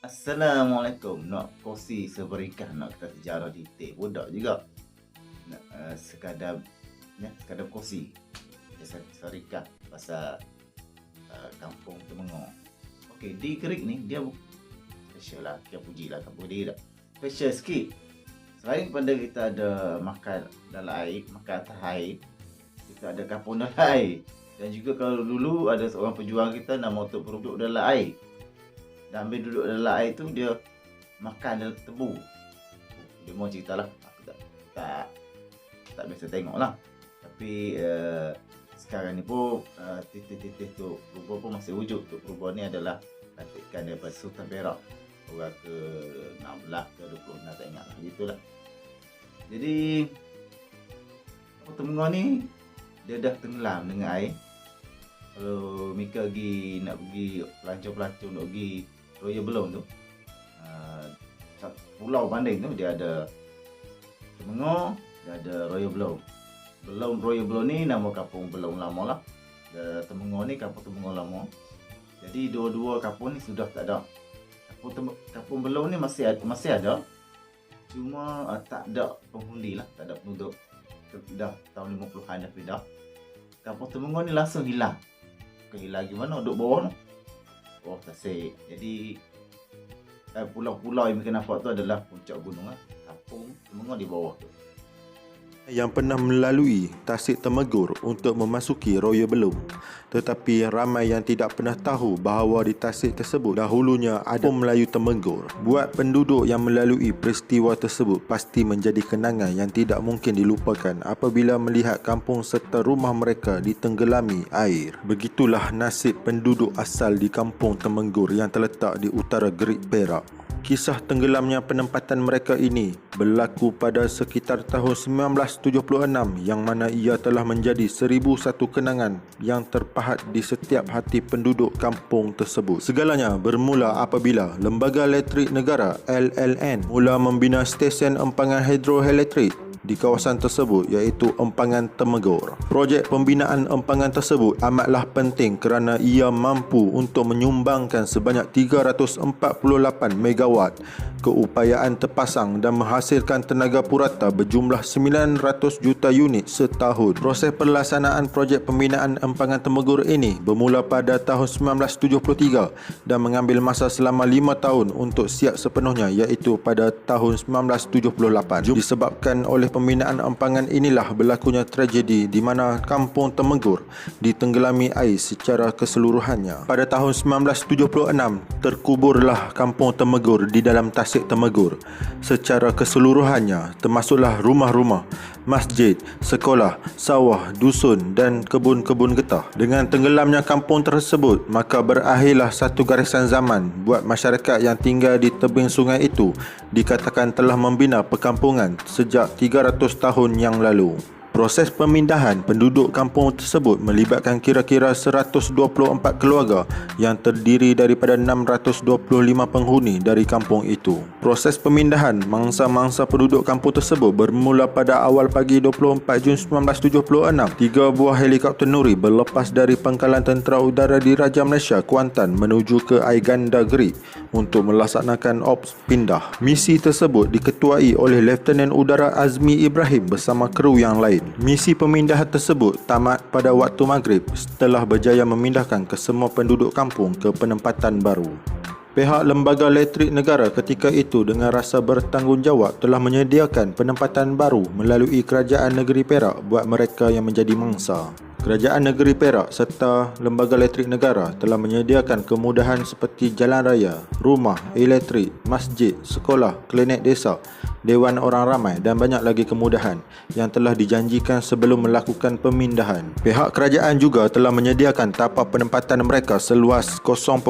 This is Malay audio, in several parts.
Assalamualaikum. Nak kongsi seberingkah nak kita sejarah detail. Budak juga. Nak sekadar kongsi seberingkah pasal kampung Temenggor. Okey, di Kerik ni dia special lah. Kita pujilah kampung dia tak. Special sikit. Selain pada kita ada makan dalam air, makan atas air, kita ada kampung dalam air. Dan juga kalau dulu ada seorang pejuang kita nama Tok Produk dalam air. Dan ambil duduk dalam air tu dia makan dalam tebu. Dia mau cerita lah. Aku tak biasa tengok lah. Tapi sekarang ni pun titik-titik tu Perubah pun masih wujud. Tu Perubah ni adalah katakan daripada Sultan Perak. Orang ke 16 ke 20 tak ingat lah. Gitulah. Jadi Temenggor ni dia dah tenggelam dengan air. Kalau Mika nak pergi pelancong-pelancong nak pergi Royal Belum tu, pulau banding tu dia ada Temenggor, dia ada Royal Belum. Royal Belum ni nama kampung Belum lama lah. Temenggor ni kampung Temenggor lama. Jadi dua-dua kampung ni sudah tak ada. Kampung Belum ni masih ada. Cuma tak ada penghuni lah, tak ada penduduk. Dah tahun 50-an dah pindah. Kampung Temenggor ni langsung hilang. Hilang gimana? Duduk bawah tu. Oh, tasik. Jadi pulau-pulau yang kita nampak tu adalah puncak gunung lah. Kampung Temenggor di bawah tu. Yang pernah melalui Tasik Temegor untuk memasuki Royal Belum. Tetapi ramai yang tidak pernah tahu bahawa di tasik tersebut dahulunya ada Melayu Temegor. Buat penduduk yang melalui peristiwa tersebut pasti menjadi kenangan yang tidak mungkin dilupakan apabila melihat kampung serta rumah mereka ditenggelami air. Begitulah nasib penduduk asal di kampung Temegor yang terletak di utara Gerik Perak. Kisah tenggelamnya penempatan mereka ini berlaku pada sekitar tahun 1976 yang mana ia telah menjadi 1001 kenangan yang terpahat di setiap hati penduduk kampung tersebut. Segalanya bermula apabila Lembaga Elektrik Negara LLN mula membina stesen empangan hidroelektrik di kawasan tersebut iaitu Empangan Temegor. Projek pembinaan empangan tersebut amatlah penting kerana ia mampu untuk menyumbangkan sebanyak 348 megawatt keupayaan terpasang dan menghasilkan tenaga purata berjumlah 900 juta unit setahun. Proses pelaksanaan projek pembinaan Empangan Temegor ini bermula pada tahun 1973 dan mengambil masa selama 5 tahun untuk siap sepenuhnya iaitu pada tahun 1978. Disebabkan oleh pembinaan empangan inilah berlakunya tragedi di mana kampung Temegor ditenggelami air secara keseluruhannya. Pada tahun 1976 terkuburlah kampung Temegor di dalam Tasik Temegor secara keseluruhannya, termasuklah rumah-rumah, masjid, sekolah, sawah, dusun dan kebun-kebun getah. Dengan tenggelamnya kampung tersebut, maka berakhirlah satu garisan zaman buat masyarakat yang tinggal di tebing sungai itu dikatakan telah membina perkampungan sejak 300 tahun yang lalu. Proses pemindahan penduduk kampung tersebut melibatkan kira-kira 124 keluarga yang terdiri daripada 625 penghuni dari kampung itu. Proses pemindahan mangsa-mangsa penduduk kampung tersebut bermula pada awal pagi 24 Jun 1976. 3 buah helikopter Nuri berlepas dari Pangkalan Tentera Udara Diraja Malaysia Kuantan menuju ke Aiganda Gerik untuk melaksanakan ops pindah. Misi tersebut diketuai oleh Lieutenant Udara Azmi Ibrahim bersama kru yang lain. Misi pemindahan tersebut tamat pada waktu maghrib setelah berjaya memindahkan kesemua penduduk kampung ke penempatan baru. Pihak Lembaga Elektrik Negara ketika itu dengan rasa bertanggungjawab telah menyediakan penempatan baru melalui Kerajaan Negeri Perak buat mereka yang menjadi mangsa. Kerajaan Negeri Perak serta Lembaga Elektrik Negara telah menyediakan kemudahan seperti jalan raya, rumah, elektrik, masjid, sekolah, klinik desa, Dewan Orang Ramai dan banyak lagi kemudahan yang telah dijanjikan sebelum melakukan pemindahan. Pihak kerajaan juga telah menyediakan tapak penempatan mereka seluas 0.5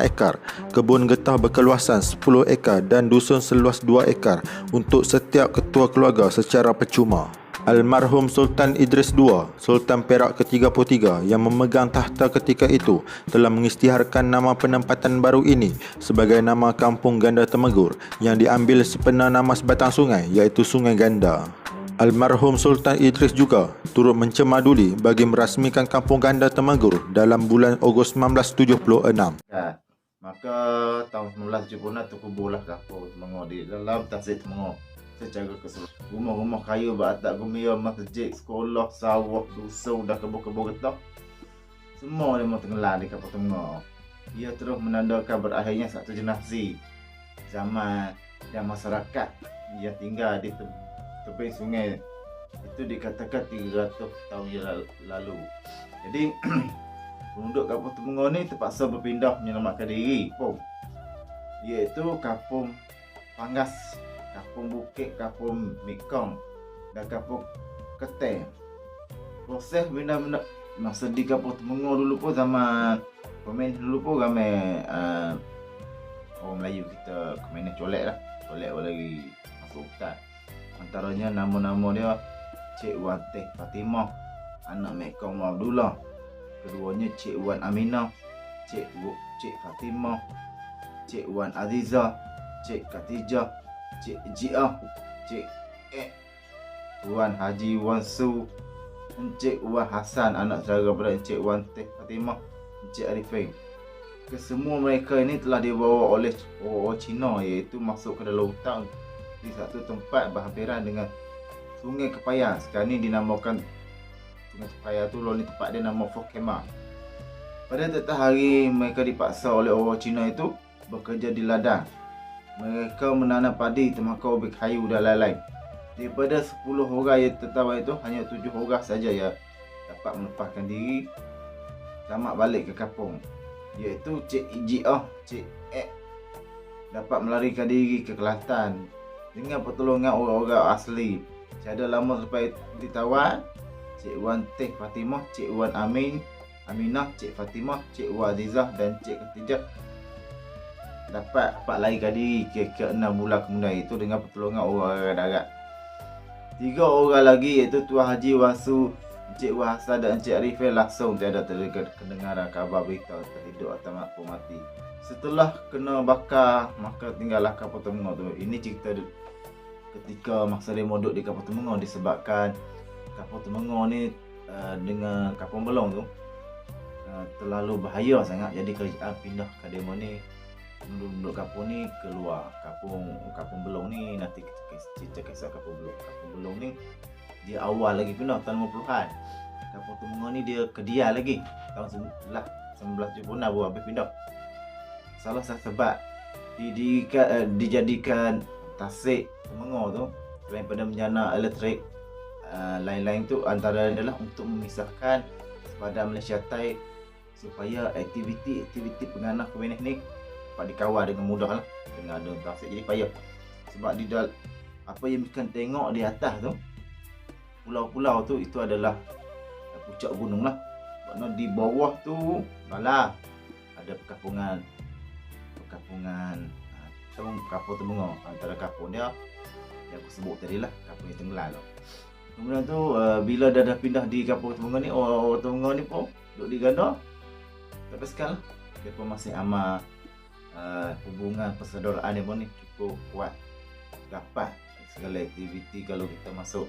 ekar, kebun getah berkeluasan 10 ekar dan dusun seluas 2 ekar untuk setiap ketua keluarga secara percuma. Almarhum Sultan Idris II, Sultan Perak ke-33 yang memegang tahta ketika itu telah mengisytiharkan nama penempatan baru ini sebagai nama Kampung Ganda Temegor yang diambil sepena nama sebatang sungai iaitu Sungai Ganda. Almarhum Sultan Idris juga turut mencemaduli bagi merasmikan Kampung Ganda Temegor dalam bulan Ogos 1976. Maka tahun 1976 terkuburlah kampung Temenggor di dalam Tasik Temenggor secara keseluruhan. Rumah-rumah kayu beratak gemilang, masjid, sekolah, sawah, dusun dan kebun-kebun getah, semua memang tenggelam di kampung Temenggor. Ia terus menandakan berakhirnya satu generasi zaman dan masyarakat yang tinggal di tepi sungai itu dikatakan 300 tahun yang lalu. Jadi penduduk kampung Temenggor ni terpaksa berpindah menyelamatkan diri pun, iaitu kampung Pangas, kampung Bukit, kampung Mekong dan kampung Keteng. Proses benda-benda masa di kampung Temenggor dulu pun, zaman pemain dulu pun ramai orang Melayu kita kemana colek lah. Colek lagi masuk hutan. Antaranya nama-nama dia Cik Wan Teh Fatimah, anak Mekong Abdullah. Keduanya Cik Wan Aminah, Cik Fatimah, Cik Wan Aziza, Cik Khatijah, Cik Jiah, Cik Tuan Haji Wan Su, Encik Wan Hasan, anak saudara pada Encik Wan Teh Fatimah, Encik Arifin. Kesemua mereka ini telah dibawa oleh orang Cina, iaitu masuk ke dalam hutan di satu tempat berhampiran dengan Sungai Kepayan. Sekarang ini dinamakan Sungai Kepayan tu, lalu tempat dia nama Fort Kemah. Pada tetap hari mereka dipaksa oleh orang Cina itu bekerja di ladang. Mereka menanam padi, tembakau, ubi kayu dan lain-lain. Daripada 10 orang yang tertawa itu, hanya 7 orang saja yang dapat melepaskan diri selamat balik ke kampung, iaitu Cik Jiah, Cik dapat melarikan diri ke Kelantan dengan pertolongan orang-orang asli. Tiada lama selepas ditawan, Cik Wan Teh Fatimah, Cik Wan Aminah, Cik Fatimah, Cik Wan Azizah dan Cik Khatijah dapat larikan diri ke 6 bulan kemudian, itu dengan pertolongan orang darat. 3 orang lagi iaitu Tuan Haji Wasu, Encik Wan Hasan dan Encik Arifin langsung tiada kedengaran kabar berita terhidup atau mati. Setelah kena bakar, maka tinggallah kampung Temenggor tu. Ini cerita ketika masa dia duduk di kampung Temenggor, disebabkan kampung Temenggor ni dengan kampung Belong tu terlalu bahaya sangat. Jadi kerajaan pindah ke demo ni, penduduk kampung ni keluar. Kampung Belong ni nanti kita cerita kisah kampung Belong. Kampung Belong ni dia awal lagi pindah tahun 50-an. Kampung Temenggor ni dia Kedia lagi tahun 1976 baru habis pindah. Salah satu sebab dijadikan Tasik Temenggor tu selain pada menjana elektrik lain-lain tu, antara adalah untuk memisahkan sepadan Malaysia Thai supaya aktiviti penganah komunis ni dapat dikawal dengan mudah lah dengan ada Tasik. Jadi payah sebab di apa yang kita tengok di atas tu, pulau-pulau tu, itu adalah puncak gunung lah. Sebab di bawah tu malah ada perkampungan kampung Temenggor. Antara kampung dia yang aku sebut tadi lah, kampung yang tenggelam tu. Kemudian tu bila dah pindah di kampung Temenggor ni, orang Temenggor ni pun duduk di Ganda. Tapi sekarang dia pun masih amal hubungan persaudaraan dia pun ni cukup kuat. Dapat segala aktiviti. Kalau kita masuk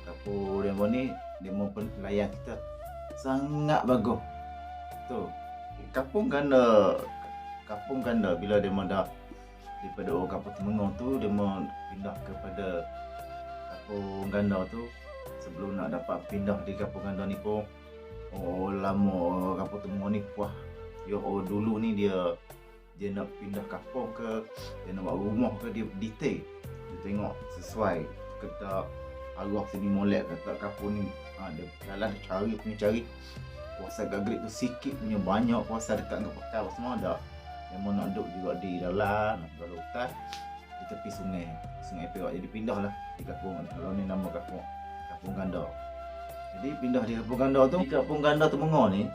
kampung dia pun ni, dia pun layan kita sangat bagus. Tu Kampung Ganda bila dia dah daripada orang kampung Temenggor tu, dia pindah kepada kampung Ganda tu. Sebelum nak dapat pindah di kampung Ganda ni pun lama orang kampung Temenggor ni puas. Dia orang dulu ni dia nak pindah kampung ke, dia nak buat rumah ke, dia detail. Dia tengok sesuai kata arwah sini molek kata kampung ni dia jalan cari kuasa gagrip tu sikit punya, banyak kuasa dekat dengan pekal semua ada. Memang nak duduk juga di dalam hutan di tepi sungai Perak. Jadi pindah lah di kampung, kalau ni nama kampung Ganda. Jadi pindah di kampung Ganda tu, di kampung Ganda Temenggor ni,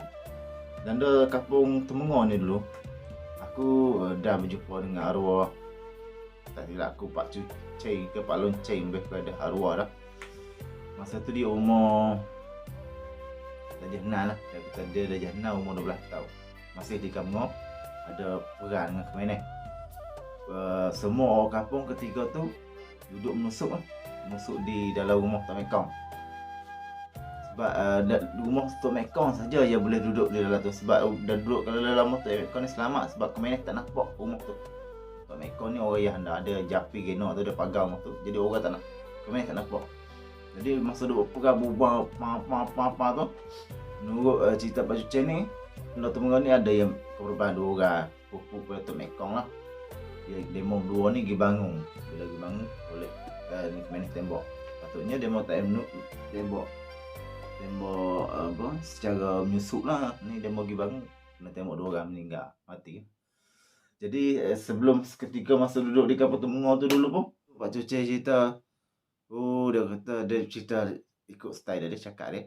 Ganda kampung Temenggor ni dulu aku dah berjumpa dengan arwah, tak silap aku Pak Cucai ke Pak Lonceng, lebih kepada arwah dah. Masa tu dia umur dah jenah lah, dia dah jenah umur 12 tahun. Masih di kampung, ada perang dengan Kemenang. Semua orang kampung ketika tu duduk menusuk di dalam rumah Tok Mekong. Sebab rumah Tok Mekong saja yang boleh duduk di dalam tu. Sebab dah duduk kalau dalam rumah Tok Mekong ni selamat. Sebab Kemenes tak nampak rumah tu. Tok Mekong ni orang yang ada japi genok tu, ada pagar rumah tu. Jadi orang tak nak, Kemenes tak nampak. Jadi masa duduk pegang berubah apa tu, menurut cerita Pak Cucen ni, Benda Temenggung ni ada yang korban 2 orang. Pupu pada Tok Mekong lah. Demo 2 ni pergi bangun. Bila pergi bangun oleh ni Kemenes tembok. Patutnya demo tak tembok apa secara menyusup lah. Ni demo pergi bangun, kena tembok 2 orang meninggal, mati. Jadi sebelum seketika masa duduk di Kampung Temenggung tu dulu pun, Pak Cucen cerita, dia kata, dia cerita ikut style dia cakap dia.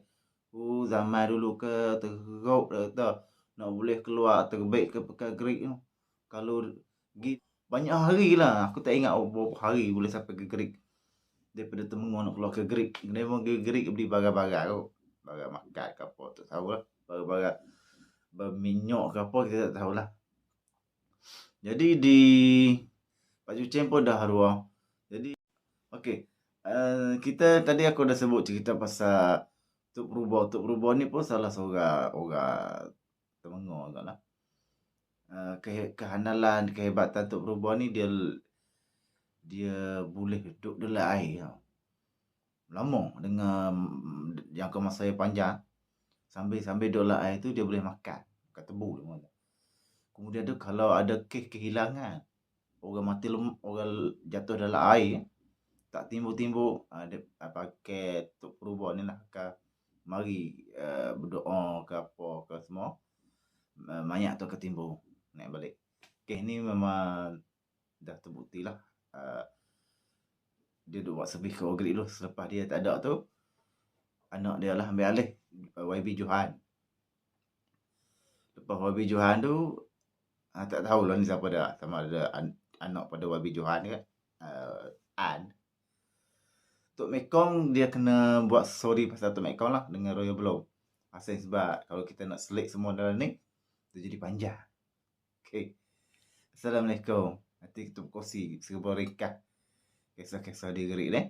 Zaman dulu ke teruk, dia kata nak boleh keluar terbaik ke Pekan Gerik tu. Kalau banyak hari lah, aku tak ingat berapa hari boleh sampai ke Gerik. Daripada Temenggung nak keluar ke Gerik, dia mau ke Gerik beli barang-barang tu. Barang makan ke apa tak tahulah. Barang-barang berminyak ke apa kita tak tahulah. Jadi di Pak Cucen pun dah arwah. Jadi okey. Kita tadi aku dah sebut cerita pasal Tok Perubahan. Tok Perubahan ni pun salah seorang orang Temenggung agaklah. Kehandalan, kehebatan Tok Perubahan ni dia boleh duduk dalam air lama dengan jangka masa yang panjang. Sambil duduk dalam air tu dia boleh makan tebu. Kemudian tu kalau ada kes kehilangan, orang mati orang jatuh dalam air, tak timbul-timbul, dia pakai Tok Perubahan ni lah akan mari berdoa ke apa ke semua, mayat tu akan timbul naik balik. Kes ni memang dah terbukti lah. Dia duk buat sebih ke Ogrik dulu. Selepas dia tak ada tu, anak dia lah ambil alih, YB Johan. Lepas YB Johan tu, tak tahulah ni siapa dia. Sama ada anak pada YB Johan kan, An. Tok Mekong dia kena buat story pasal Tok Mekong lah dengan Royal Belum. Asal sebab kalau kita nak selit semua dalam ni, dia jadi panjang. Okay. Assalamualaikum. Nanti kita berkongsi serba ringkas kisah-kisah di Gerik ni.